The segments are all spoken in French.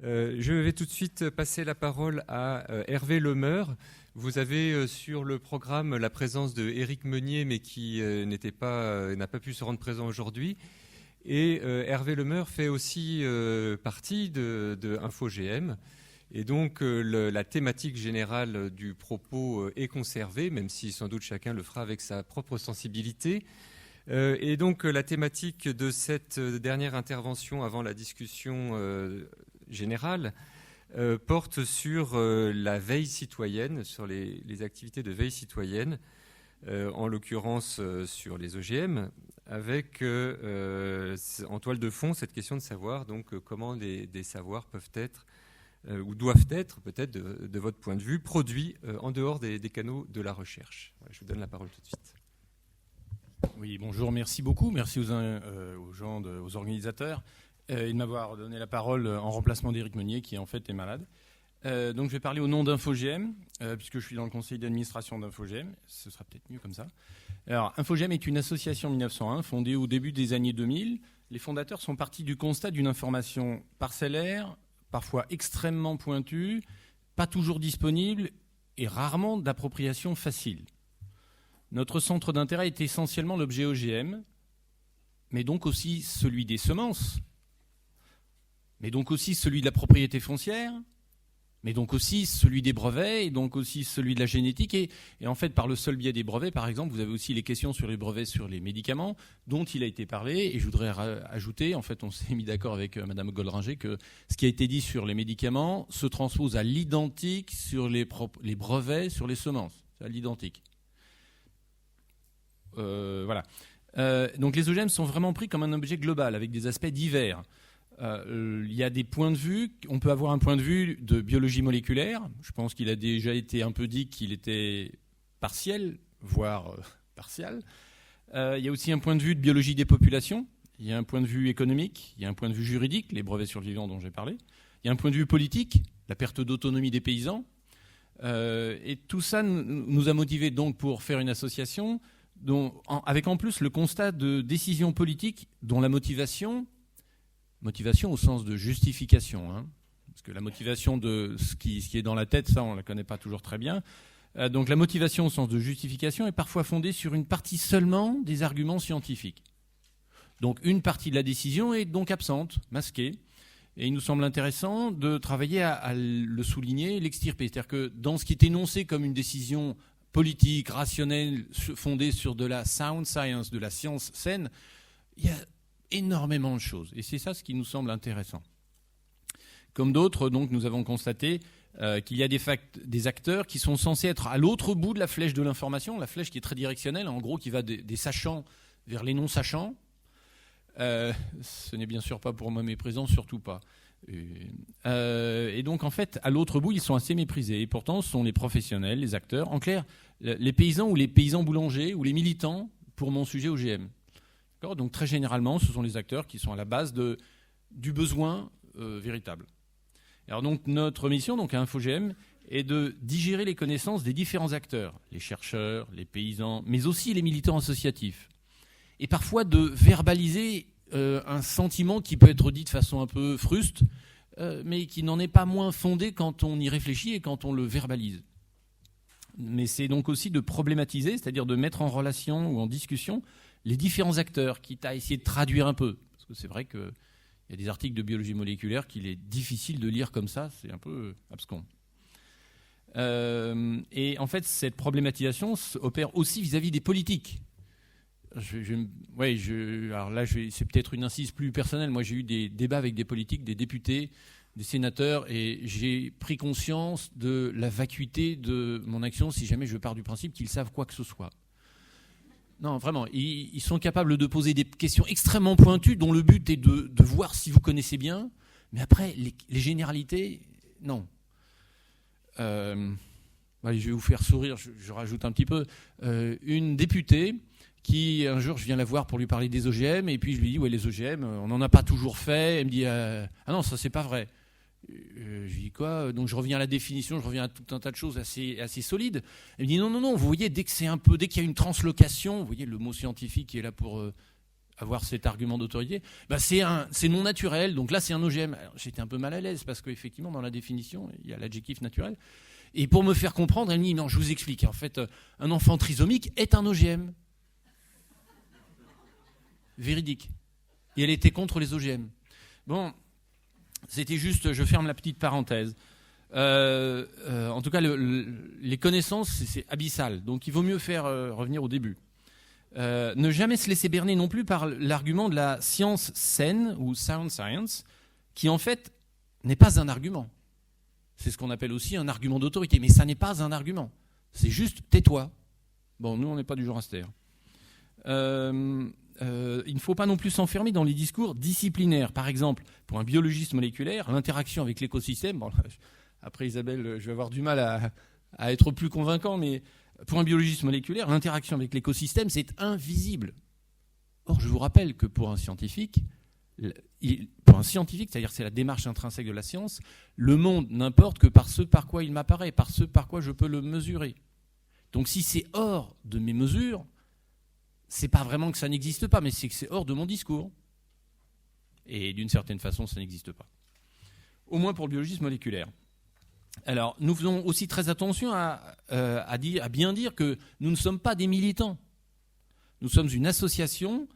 Je vais tout de suite passer la parole à Hervé Lemeur. Vous avez sur le programme la présence de Éric Meunier, mais qui n'a pas pu se rendre présent aujourd'hui. Et Hervé Lemeur fait aussi partie de InfoGM. Et donc la thématique générale du propos est conservée, même si sans doute chacun le fera avec sa propre sensibilité. Et donc la thématique de cette dernière intervention avant la discussion générale porte sur la veille citoyenne, sur les activités de veille citoyenne, en l'occurrence sur les OGM, avec en toile de fond cette question de savoir donc comment des savoirs peuvent être ou doivent être peut-être de votre point de vue produits en dehors des canaux de la recherche. Voilà, je vous donne la parole tout de suite. Oui, bonjour, merci beaucoup. Merci aux organisateurs et de m'avoir donné la parole en remplacement d'Éric Meunier, qui en fait est malade. Donc je vais parler au nom d'InfoGM, puisque je suis dans le conseil d'administration d'InfoGM. Ce sera peut-être mieux comme ça. Alors, InfoGM est une association 1901 fondée au début des années 2000. Les fondateurs sont partis du constat d'une information parcellaire, parfois extrêmement pointue, pas toujours disponible et rarement d'appropriation facile. Notre centre d'intérêt est essentiellement l'objet OGM, mais donc aussi celui des semences, mais donc aussi celui de la propriété foncière, mais donc aussi celui des brevets, et donc aussi celui de la génétique. Et en fait, par le seul biais des brevets, par exemple, vous avez aussi les questions sur les brevets sur les médicaments, dont il a été parlé. Et je voudrais ajouter, en fait, on s'est mis d'accord avec Madame Goldringer, que ce qui a été dit sur les médicaments se transpose à l'identique sur les brevets sur les semences. C'est à l'identique. Voilà. Donc les OGM sont vraiment pris comme un objet global, avec des aspects divers. Il y a des points de vue. On peut avoir un point de vue de biologie moléculaire. Je pense qu'il a déjà été un peu dit qu'il était partiel, voire partial. Il y a aussi un point de vue de biologie des populations. Il y a un point de vue économique. Il y a un point de vue juridique, les brevets sur le vivant dont j'ai parlé. Il y a un point de vue politique, la perte d'autonomie des paysans. Et tout ça nous a motivés donc pour faire une association avec en plus le constat de décisions politiques dont la motivation au sens de justification, hein, parce que la motivation de ce qui est dans la tête, ça on ne la connaît pas toujours très bien. Donc la motivation au sens de justification est parfois fondée sur une partie seulement des arguments scientifiques. Donc une partie de la décision est donc absente, masquée, et il nous semble intéressant de travailler à le souligner, l'extirper. C'est-à-dire que dans ce qui est énoncé comme une décision politique, rationnelle, fondée sur de la sound science, de la science saine, il y a énormément de choses. Et c'est ça ce qui nous semble intéressant. Comme d'autres, donc, nous avons constaté qu'il y a des acteurs qui sont censés être à l'autre bout de la flèche de l'information, la flèche qui est très directionnelle, en gros qui va des sachants vers les non-sachants. Ce n'est bien sûr pas pour moi méprisant, surtout pas. Et donc en fait, à l'autre bout, ils sont assez méprisés. Et pourtant, ce sont les professionnels, les acteurs. En clair, les paysans ou les paysans boulangers ou les militants pour mon sujet OGM. Donc très généralement, ce sont les acteurs qui sont à la base du besoin véritable. Alors donc notre mission, donc à InfoGM, est de digérer les connaissances des différents acteurs, les chercheurs, les paysans, mais aussi les militants associatifs. Et parfois de verbaliser un sentiment qui peut être dit de façon un peu fruste, mais qui n'en est pas moins fondé quand on y réfléchit et quand on le verbalise. Mais c'est donc aussi de problématiser, c'est-à-dire de mettre en relation ou en discussion les différents acteurs, quitte à essayer de traduire un peu. Parce que c'est vrai qu'il y a des articles de biologie moléculaire qu'il est difficile de lire comme ça, c'est un peu abscon. Et en fait, cette problématisation opère aussi vis-à-vis des politiques. Alors là, c'est peut-être une incise plus personnelle. Moi, j'ai eu des débats avec des politiques, des députés, des sénateurs, et j'ai pris conscience de la vacuité de mon action si jamais je pars du principe qu'ils savent quoi que ce soit. Non, vraiment, ils sont capables de poser des questions extrêmement pointues dont le but est de voir si vous connaissez bien, mais après, les généralités, non. Allez, je vais vous faire sourire, je rajoute un petit peu. Une députée qui, un jour, je viens la voir pour lui parler des OGM, et puis je lui dis, ouais, les OGM, on n'en a pas toujours fait. Elle me dit, ah non, ça, c'est pas vrai. Je lui dis quoi? Donc je reviens à la définition, je reviens à tout un tas de choses assez solides. Elle me dit, non, vous voyez, dès qu'il y a une translocation, vous voyez le mot scientifique qui est là pour avoir cet argument d'autorité, c'est non naturel, donc là c'est un OGM. Alors, j'étais un peu mal à l'aise parce qu'effectivement dans la définition, il y a l'adjectif naturel. Et pour me faire comprendre, elle me dit non, je vous explique. En fait, un enfant trisomique est un OGM. Véridique. Et elle était contre les OGM. Bon, c'était juste, je ferme la petite parenthèse. En tout cas, les connaissances, c'est abyssal. Donc il vaut mieux faire revenir au début. Ne jamais se laisser berner non plus par l'argument de la science saine ou sound science, qui en fait n'est pas un argument. C'est ce qu'on appelle aussi un argument d'autorité, mais ça n'est pas un argument. C'est juste tais-toi. Bon, nous on n'est pas du genre à se taire. Il ne faut pas non plus s'enfermer dans les discours disciplinaires. Par exemple, pour un biologiste moléculaire, l'interaction avec l'écosystème. Bon, après Isabelle, je vais avoir du mal à être plus convaincant, mais pour un biologiste moléculaire, l'interaction avec l'écosystème, c'est invisible. Or, je vous rappelle que pour un scientifique, c'est-à-dire c'est la démarche intrinsèque de la science, le monde n'importe que par ce par quoi il m'apparaît, par ce par quoi je peux le mesurer. Donc si c'est hors de mes mesures, c'est pas vraiment que ça n'existe pas, mais c'est que c'est hors de mon discours. Et d'une certaine façon, ça n'existe pas. Au moins pour le biologisme moléculaire. Alors, nous faisons aussi très attention à bien dire que nous ne sommes pas des militants. Nous sommes une association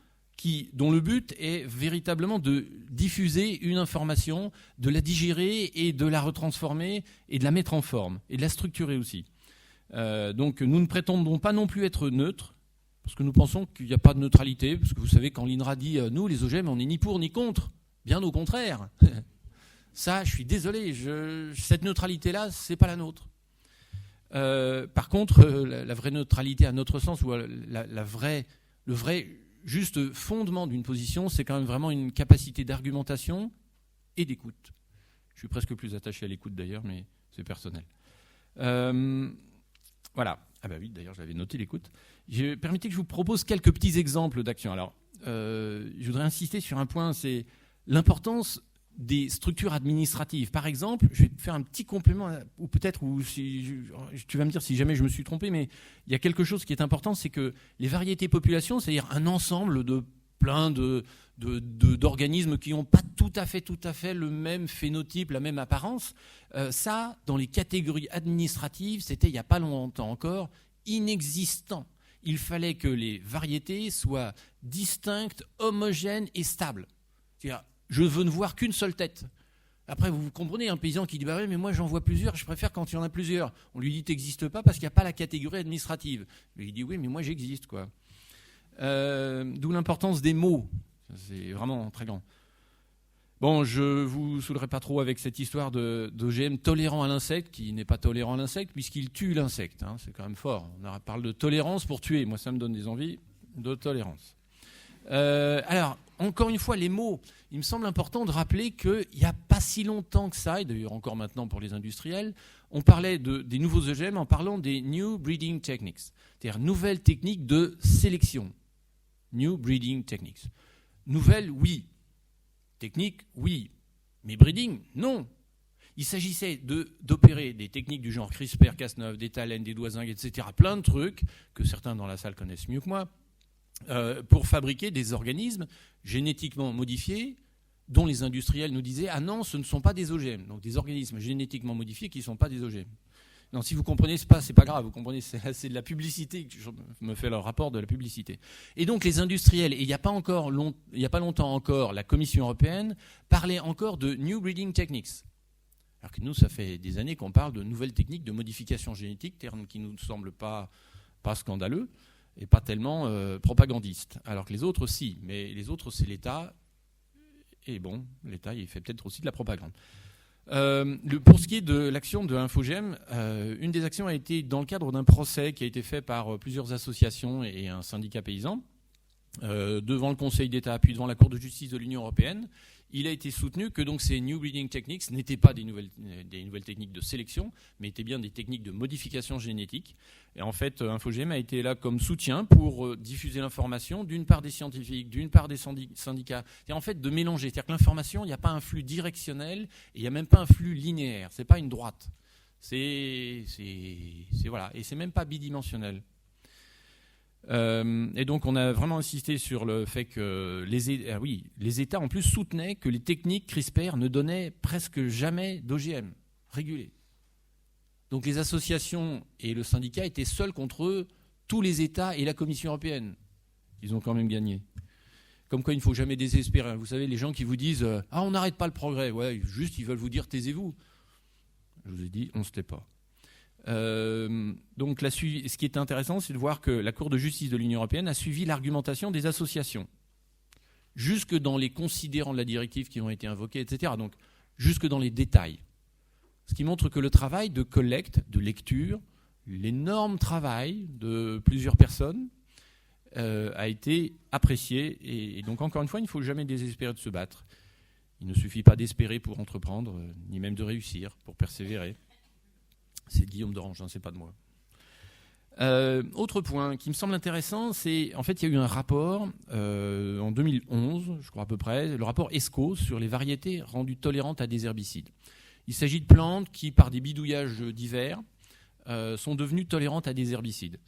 dont le but est véritablement de diffuser une information, de la digérer et de la retransformer et de la mettre en forme et de la structurer aussi. Donc nous ne prétendons pas non plus être neutres, parce que nous pensons qu'il n'y a pas de neutralité, parce que vous savez quand l'INRA dit « nous les OGM on n'est ni pour ni contre », bien au contraire. Ça, je suis désolé, cette neutralité-là, c'est pas la nôtre. Par contre, la vraie neutralité à notre sens, ou le vrai juste fondement d'une position, c'est quand même vraiment une capacité d'argumentation et d'écoute. Je suis presque plus attaché à l'écoute d'ailleurs, mais c'est personnel. Voilà. Ah bah oui, d'ailleurs, j'avais noté l'écoute. Permettez que je vous propose quelques petits exemples d'action. Alors, je voudrais insister sur un point, c'est l'importance des structures administratives. Par exemple, je vais faire un petit complément, ou peut-être, tu vas me dire si jamais je me suis trompé, mais il y a quelque chose qui est important, c'est que les variétés populations, c'est-à-dire un ensemble de plein d'organismes qui n'ont pas tout à fait le même phénotype, la même apparence, ça, dans les catégories administratives, c'était il n'y a pas longtemps encore, inexistant. Il fallait que les variétés soient distinctes, homogènes et stables. C'est-à-dire, je veux ne voir qu'une seule tête. Après, vous comprenez, un paysan qui dit bah oui, mais moi j'en vois plusieurs, je préfère quand il y en a plusieurs. On lui dit t'existes pas parce qu'il n'y a pas la catégorie administrative. Mais il dit oui, mais moi j'existe, quoi. D'où l'importance des mots. C'est vraiment très grand. Bon, je ne vous saoulerai pas trop avec cette histoire d'OGM tolérant à l'insecte, qui n'est pas tolérant à l'insecte, puisqu'il tue l'insecte. Hein, c'est quand même fort. On parle de tolérance pour tuer. Moi, ça me donne des envies de tolérance. Alors, encore une fois, les mots. Il me semble important de rappeler qu'il n'y a pas si longtemps que ça, et d'ailleurs encore maintenant pour les industriels, on parlait des nouveaux OGM en parlant des New Breeding Techniques, c'est-à-dire nouvelles techniques de sélection. New Breeding Techniques. Nouvelles, oui. Techniques, oui. Mais breeding, non. Il s'agissait d'opérer des techniques du genre CRISPR-Cas9, des TALEN, des Doisingues, etc., plein de trucs que certains dans la salle connaissent mieux que moi, pour fabriquer des organismes génétiquement modifiés dont les industriels nous disaient « Ah non, ce ne sont pas des OGM ». Donc des organismes génétiquement modifiés qui ne sont pas des OGM. Non, si vous comprenez, c'est pas grave, vous comprenez, c'est de la publicité, je me fais le rapport de la publicité. Et donc les industriels, et il n'y a pas longtemps encore, la Commission européenne parlait encore de New Breeding Techniques. Alors que nous, ça fait des années qu'on parle de nouvelles techniques de modification génétique, terme qui ne nous semble pas scandaleux et pas tellement propagandiste. Alors que les autres, si, mais les autres, c'est l'État, et bon, l'État, il fait peut-être aussi de la propagande. Pour ce qui est de l'action de Infogem, une des actions a été dans le cadre d'un procès qui a été fait par plusieurs associations et un syndicat paysan devant le Conseil d'État puis devant la Cour de justice de l'Union européenne. Il a été soutenu que donc ces New Breeding Techniques n'étaient pas des nouvelles techniques de sélection, mais étaient bien des techniques de modification génétique. Et en fait, Infogem a été là comme soutien pour diffuser l'information, d'une part des scientifiques, d'une part des syndicats. Et en fait, de mélanger. C'est-à-dire que l'information, il n'y a pas un flux directionnel et il n'y a même pas un flux linéaire. C'est pas une droite. Voilà. Et c'est même pas bidimensionnel. Et donc on a vraiment insisté sur le fait que les États en plus soutenaient que les techniques CRISPR ne donnaient presque jamais d'OGM régulés. Donc les associations et le syndicat étaient seuls contre tous les États et la Commission européenne. Ils ont quand même gagné. Comme quoi il ne faut jamais désespérer. Vous savez, les gens qui vous disent « Ah, on n'arrête pas le progrès ». Ouais, juste, ils veulent vous dire « Taisez-vous ». Je vous ai dit, on ne se tait pas. Donc ce qui est intéressant, c'est de voir que la Cour de justice de l'Union européenne a suivi l'argumentation des associations, jusque dans les considérants de la directive qui ont été invoqués, etc. Donc jusque dans les détails. Ce qui montre que le travail de collecte, de lecture, l'énorme travail de plusieurs personnes a été apprécié. Et donc encore une fois, il ne faut jamais désespérer de se battre. Il ne suffit pas d'espérer pour entreprendre, ni même de réussir, pour persévérer. C'est Guillaume d'Orange, hein, c'est pas de moi. Autre point qui me semble intéressant, c'est en fait il y a eu un rapport en 2011, je crois à peu près, le rapport ESCO sur les variétés rendues tolérantes à des herbicides. Il s'agit de plantes qui, par des bidouillages divers, sont devenues tolérantes à des herbicides.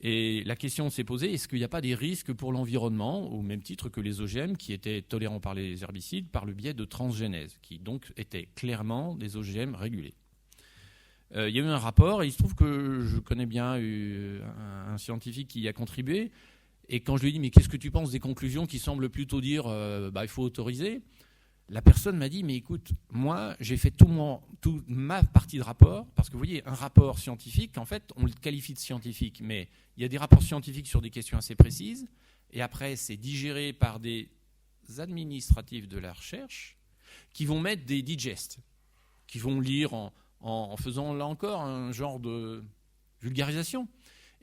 Et la question s'est posée, est-ce qu'il n'y a pas des risques pour l'environnement, au même titre que les OGM qui étaient tolérants par les herbicides, par le biais de transgénèse, qui donc étaient clairement des OGM régulés. Il y a eu un rapport, et il se trouve que je connais bien un scientifique qui y a contribué, et quand je lui ai dit « mais qu'est-ce que tu penses des conclusions qui semblent plutôt dire il faut autoriser ?» La personne m'a dit « mais écoute, moi j'ai fait toute ma partie de rapport, parce que vous voyez, un rapport scientifique, en fait, on le qualifie de scientifique, mais il y a des rapports scientifiques sur des questions assez précises, et après c'est digéré par des administratifs de la recherche qui vont mettre des digests, qui vont lire en faisant là encore un genre de vulgarisation.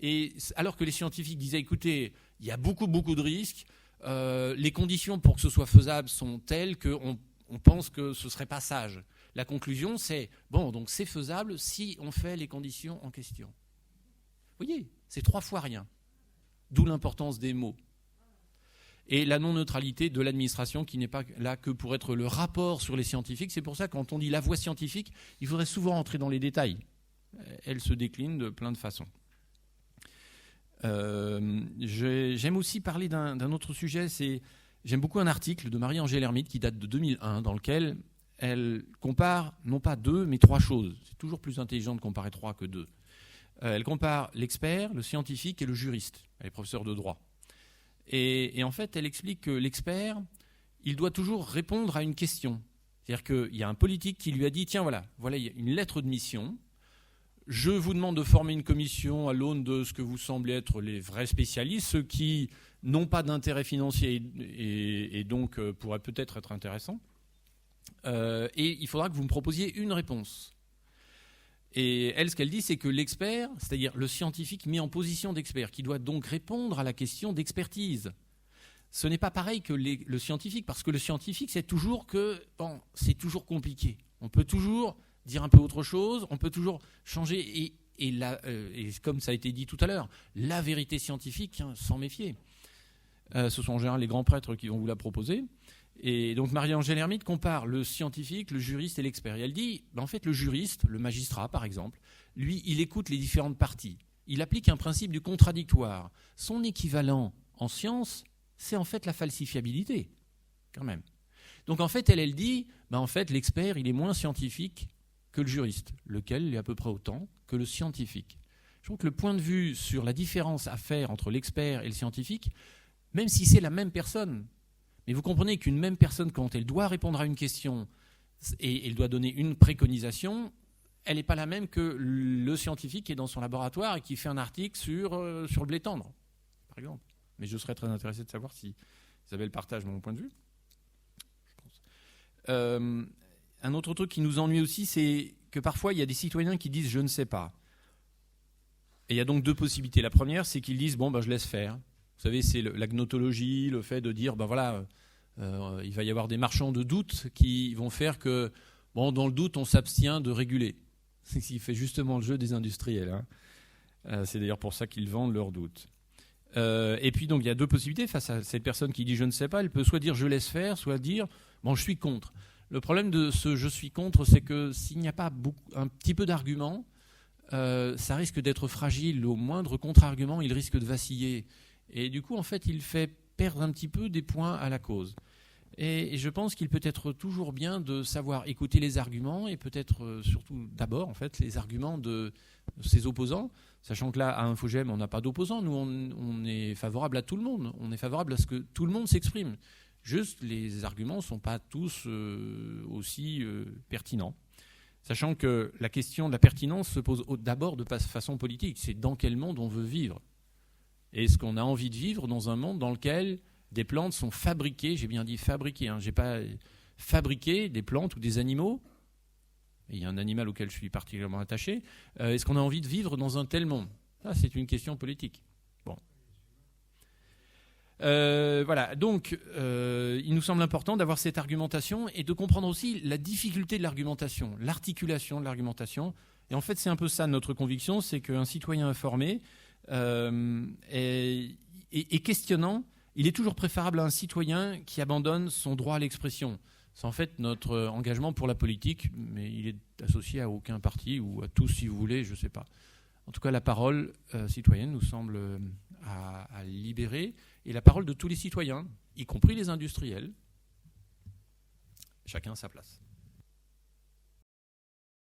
Et alors que les scientifiques disaient, écoutez, il y a beaucoup de risques, les conditions pour que ce soit faisable sont telles qu'on pense que ce ne serait pas sage. La conclusion, c'est, bon, donc c'est faisable si on fait les conditions en question. Vous voyez, c'est 3 fois rien. D'où l'importance des mots. Et la non-neutralité de l'administration qui n'est pas là que pour être le rapport sur les scientifiques. C'est pour ça que quand on dit la voie scientifique, il faudrait souvent entrer dans les détails. Elle se décline de plein de façons. J'aime aussi parler d'un autre sujet. J'aime beaucoup un article de Marie-Angèle Hermite qui date de 2001, dans lequel elle compare non pas 2, mais 3 choses. C'est toujours plus intelligent de comparer 3 que 2. Elle compare l'expert, le scientifique et le juriste. Elle est professeure de droit. Et en fait, elle explique que l'expert, il doit toujours répondre à une question. C'est-à-dire qu'il y a un politique qui lui a dit, tiens, voilà, il y a une lettre de mission. Je vous demande de former une commission à l'aune de ce que vous semblez être les vrais spécialistes, ceux qui n'ont pas d'intérêt financier et donc pourraient peut-être être intéressants. Et il faudra que vous me proposiez une réponse. Et elle, ce qu'elle dit, c'est que l'expert, c'est-à-dire le scientifique mis en position d'expert, qui doit donc répondre à la question d'expertise, ce n'est pas pareil que le scientifique, parce que le scientifique, c'est toujours c'est toujours compliqué. On peut toujours dire un peu autre chose, on peut toujours changer. Et comme ça a été dit tout à l'heure, la vérité scientifique, s'en méfier. Ce sont en général les grands prêtres qui vont vous la proposer. Et donc Marie-Angèle Hermite compare le scientifique, le juriste et l'expert. Et elle dit, en fait, le juriste, le magistrat par exemple, lui, il écoute les différentes parties. Il applique un principe du contradictoire. Son équivalent en science, c'est en fait la falsifiabilité, quand même. Donc en fait, elle dit, en fait, l'expert, il est moins scientifique que le juriste, lequel est à peu près autant que le scientifique. Je trouve que le point de vue sur la différence à faire entre l'expert et le scientifique, même si c'est la même personne, mais vous comprenez qu'une même personne, quand elle doit répondre à une question et elle doit donner une préconisation, elle n'est pas la même que le scientifique qui est dans son laboratoire et qui fait un article sur le blé tendre, par exemple. Mais je serais très intéressé de savoir si Isabelle partage mon point de vue. Je pense. Un autre truc qui nous ennuie aussi, c'est que parfois, il y a des citoyens qui disent « je ne sais pas ». Et il y a donc 2 possibilités. La première, c'est qu'ils disent « je laisse faire ». Vous savez, c'est la gnotologie, le fait de dire, il va y avoir des marchands de doute qui vont faire que, dans le doute, on s'abstient de réguler. C'est ce qui fait justement le jeu des industriels. Hein. C'est d'ailleurs pour ça qu'ils vendent leurs doutes. Et puis, donc, il y a 2 possibilités face à cette personne qui dit « je ne sais pas ». Elle peut soit dire « je laisse faire », soit dire « je suis contre ». Le problème de ce « je suis contre », c'est que s'il n'y a pas un petit peu d'arguments, ça risque d'être fragile. Au moindre contre-argument, il risque de vaciller. Et du coup, en fait, il fait perdre un petit peu des points à la cause. Et je pense qu'il peut être toujours bien de savoir écouter les arguments et peut-être surtout d'abord en fait les arguments de ses opposants, sachant que là à Infogem on n'a pas d'opposants, nous on est favorable à tout le monde, on est favorable à ce que tout le monde s'exprime. Juste les arguments ne sont pas tous aussi pertinents. Sachant que la question de la pertinence se pose d'abord de façon politique, c'est dans quel monde on veut vivre. Est-ce qu'on a envie de vivre dans un monde dans lequel des plantes sont fabriquées, j'ai bien dit fabriquées, j'ai pas fabriqué des plantes ou des animaux, et il y a un animal auquel je suis particulièrement attaché, est-ce qu'on a envie de vivre dans un tel monde ? Ça, c'est une question politique. Bon. Voilà, donc il nous semble important d'avoir cette argumentation et de comprendre aussi la difficulté de l'argumentation, l'articulation de l'argumentation. Et en fait, c'est un peu ça notre conviction, c'est qu'un citoyen informé et questionnant, il est toujours préférable à un citoyen qui abandonne son droit à l'expression. C'est en fait notre engagement pour la politique, mais il est associé à aucun parti ou à tous si vous voulez, je ne sais pas. En tout cas, la parole citoyenne nous semble à libérer, et la parole de tous les citoyens, y compris les industriels, chacun à sa place.